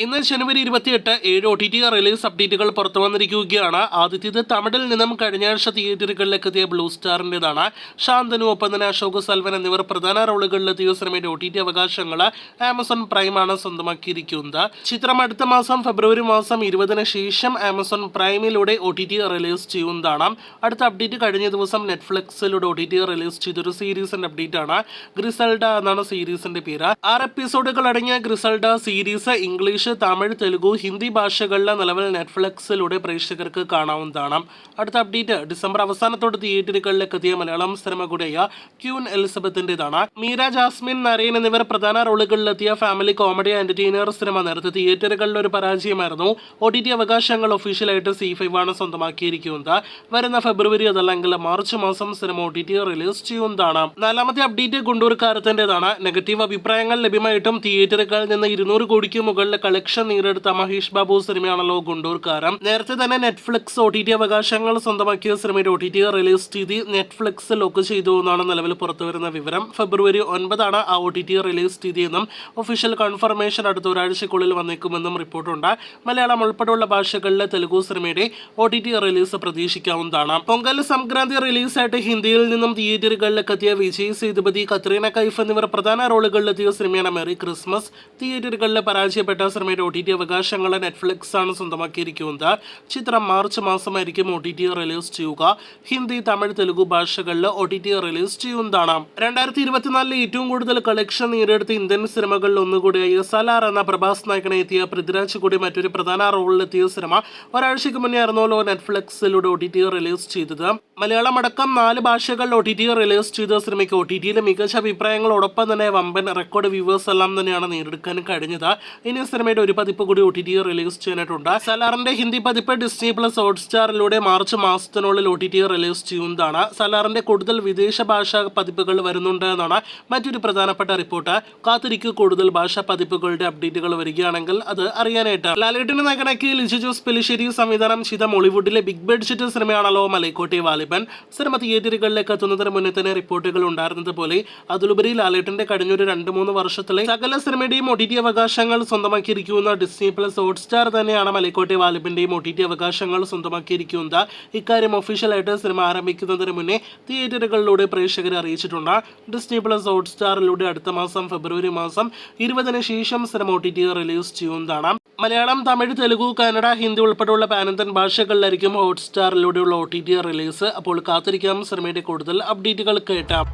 ഇന്ന് ജനുവരി 28 7 OTT release അപ്ഡേറ്റുകൾ പുറത്തു വന്നിരിക്കുകയാണ്. ആദ്യത്തേത് തമിഴിൽ നിന്നും കഴിഞ്ഞ ആഴ്ച തിയേറ്ററുകളിലേക്ക് എത്തിയ ബ്ലൂ സ്റ്റാറിൻ്റെതാണ്. ശാന്തനു, ഒപ്പം തന്നെ അശോക് സെൽവൻ എന്നിവർ പ്രധാന റോളുകളിലെത്തിയ സിനിമയുടെ OTT അവകാശങ്ങൾ ആമസോൺ പ്രൈമാണ് സ്വന്തമാക്കിയിരിക്കുന്നത്. ചിത്രം അടുത്ത മാസം ഫെബ്രുവരി മാസം 20-ന് ശേഷം ആമസോൺ പ്രൈമിലൂടെ OTT റിലീസ് ചെയ്യുന്നതാണ്. അടുത്ത അപ്ഡേറ്റ് കഴിഞ്ഞ ദിവസം നെറ്റ്ഫ്ലിക്സിലൂടെ OTT റിലീസ് ചെയ്തൊരു സീരീസിന്റെ അപ്ഡേറ്റ് ആണ്. ഗ്രിസൽഡ എന്നാണ് സീരീസിന്റെ പേര്. 6 എപ്പിസോഡുകൾ അടങ്ങിയ ഗ്രിസൽഡ സീരീസ് ഇംഗ്ലീഷ്, തമിഴ്, തെലുഗു, ഹിന്ദി ഭാഷകളിലെ നിലവിൽ നെറ്റ്ഫ്ലിക്സിലൂടെ പ്രേക്ഷകർക്ക് കാണാവുന്നതാണ്. അടുത്ത അപ്ഡേറ്റ് ഡിസംബർ അവസാനത്തോടെ തിയേറ്ററുകളിലേക്ക് എത്തിയ മലയാളം സിനിമ കൂടിയായ ക്യൂൻ എലിസബത്തിൻ്റെതാണ്. മീര, ജാസ്മിൻ, നരേൻ എന്നിവർ പ്രധാന റോളുകളിലെത്തിയ ഫാമിലി കോമഡി എന്റർടൈനർ സിനിമ നേരത്തെ തിയേറ്ററുകളിൽ ഒരു പരാജയമായിരുന്നു. OTT അവകാശങ്ങൾ ഒഫീഷ്യലായിട്ട് C5 ആണ് സ്വന്തമാക്കിയിരിക്കുന്നത്. വരുന്ന ഫെബ്രുവരി അതല്ലെങ്കിൽ മാർച്ച് മാസം സിനിമ OTT റിലീസ് ചെയ്യുന്നതാണ്. നാലാമത്തെ അപ്ഡേറ്റ് ഗുണ്ടൂർക്കാരത്തിൻ്റെതാണ്. നെഗറ്റീവ് അഭിപ്രായങ്ങൾ ലഭ്യമായിട്ടും തിയേറ്ററുകളിൽ നിന്ന് 200 കോടിക്ക് മുകളിൽ കളക്ഷൻ നേടിയെടുത്ത മഹേഷ് ബാബു സിനിമയാണല്ലോ ഗുണ്ടൂർക്കാരം. നേരത്തെ തന്നെ നെറ്റ്ഫ്ലിക്സ് OTT അവകാശങ്ങൾ സ്വന്തമാക്കിയ സിനിമയുടെ OTT റിലീസ് തീയതി നെറ്റ്ഫ്ലിക്സ് ലോക്ക് ചെയ്തു എന്നാണ് നിലവിൽ പുറത്തുവരുന്ന വിവരം. ഫെബ്രുവരി 9 ആ OTT റിലീസ് തീയതിയെന്നും ഒഫീഷ്യൽ കൺഫർമേഷൻ അടുത്ത ഒരാഴ്ചക്കുള്ളിൽ വന്നേക്കുമെന്നും റിപ്പോർട്ടുണ്ട്. മലയാളം ഉൾപ്പെടെയുള്ള ഭാഷകളിലെ തെലുഗു സിനിമയുടെ OTT റിലീസ് പ്രതീക്ഷിക്കാവുന്നതാണ്. പൊങ്കൽ സംക്രാന്തി റിലീസായിട്ട് ഹിന്ദിയിൽ നിന്നും തിയേറ്ററുകളിലേക്ക് എത്തിയ വിജയ് സേതുപതി, കത്രീന കൈഫ് എന്നിവർ പ്രധാന റോളുകളിലെത്തിയ സിനിമയാണ് മെറി ക്രിസ്മസ്. തിയേറ്ററുകളിൽ പരാജയപ്പെട്ട സിനിമയുടെ OTT അവകാശങ്ങൾ നെറ്റ്ഫ്ലിക്സ് ആണ് സ്വന്തമാക്കിയിരിക്കുന്നത്. ചിത്രം മാർച്ച് മാസമായിരിക്കും OTT റിലീസ് ചെയ്യുക. ഹിന്ദി, തമിഴ്, തെലുഗു ഭാഷകളിൽ OTT റിലീസ് ചെയ്യുന്നതാണ്. 2024 ഏറ്റവും കൂടുതൽ കളക്ഷൻ നേടിയെടുത്ത ഇന്ത്യൻ സിനിമകളിൽ ഒന്നുകൂടിയായ സലാർ എന്ന പ്രഭാസ് നായകനെ എത്തിയ പൃഥ്വിരാജ് കൂടി മറ്റൊരു പ്രധാന റോളിലെത്തിയ സിനിമ ഒരാഴ്ചയ്ക്ക് മുന്നേ ആയിരുന്നല്ലോ നെറ്റ്ഫ്ലിക്സിലൂടെ OTT റിലീസ് ചെയ്തത്. മലയാളം അടക്കം 4 ഭാഷകളിൽ OTT റിലീസ് ചെയ്ത സിനിമയ്ക്ക് OTTയിലെ മികച്ച അഭിപ്രായങ്ങളോടൊപ്പം തന്നെ വമ്പൻ റെക്കോർഡ് വ്യൂവേഴ്സ് എല്ലാം തന്നെയാണ് നേടിയെടുക്കാൻ കഴിഞ്ഞത്. ഇനി സിനിമയുടെ ഒരു പതിപ്പ് കൂടി OTT റിലീസ് ചെയ്യാനായിട്ടുണ്ട്. സലാറിന്റെ ഹിന്ദി പതിപ്പ് ഡിസ്നി പ്ലസ് ഹോട്ട്സ്റ്റാറിലൂടെ മാർച്ച് മാസത്തിനുള്ളിൽ OTT റിലീസ് ചെയ്യുന്നതാണ്. സലാറിന്റെ കൂടുതൽ വിദേശ ഭാഷാ പതിപ്പുകൾ വരുന്നുണ്ട് എന്നാണ് മറ്റൊരു പ്രധാനപ്പെട്ട റിപ്പോർട്ട്. കാത്തിരിക്കു, കൂടുതൽ ഭാഷാ പതിപ്പുകളുടെ അപ്ഡേറ്റുകൾ വരികയാണെങ്കിൽ അത് അറിയാനായിട്ട്. ലാലേട്ടനെ നായകനാക്കി ലിജു ജോസ് പെല്ലിശ്ശേരി സംവിധാനം ചെയ്ത മോളിവുഡിലെ ബിഗ് ബഡ്ജറ്റ് സിനിമയാണല്ലോ മലൈക്കോട്ടെ വാലിബൻ. സിനിമ തിയേറ്ററുകളിലേക്ക് എത്തുന്നതിന് മുന്നേ തന്നെ റിപ്പോർട്ടുകൾ ഉണ്ടായിരുന്നത് പോലെ അതിലുപരി ലാലേട്ടന്റെ കഴിഞ്ഞൊരു 2-3 വർഷത്തിലെ സകല സിനിമയുടെയും OTT അവകാശങ്ങൾ സ്വന്തമാക്കിയിരിക്കുന്ന ഡിസ്നി പ്ലസ് ഹോട്ട്സ്റ്റാർ തന്നെയാണ് മലൈക്കോട്ടെ വാലിബന്റെയും OTT അവകാശങ്ങൾ സ്വന്തമാക്കിയിരിക്കുന്നത്. ഇക്കാര്യം ഒഫീഷ്യലായിട്ട് സിനിമ ആരംഭിക്കുന്നതിന് മുന്നേ തിയേറ്ററുകളിലൂടെ പ്രേക്ഷകരെ അറിയിച്ചിട്ടുണ്ട്. ഡിസ്നി പ്ലസ് ഹോട്ട്സ്റ്റാറിലൂടെ അടുത്ത മാസം ഫെബ്രുവരി മാസം 20-ന് ശേഷം സിനിമ OTT റിലീസ് ചെയ്യുന്നതാണ്. മലയാളം, തമിഴ്, തെലുഗു, കന്നഡ, ഹിന്ദി ഉൾപ്പെടെയുള്ള പാനന്തൻ ഭാഷകളിലായിരിക്കും ഹോട്ട്സ്റ്റാറിലൂടെയുള്ള OTT റിലീസ്. അപ്പോൾ കാത്തിരിക്കാം സിനിമയുടെ കൂടുതൽ അപ്ഡേറ്റുകൾ കേട്ടാം.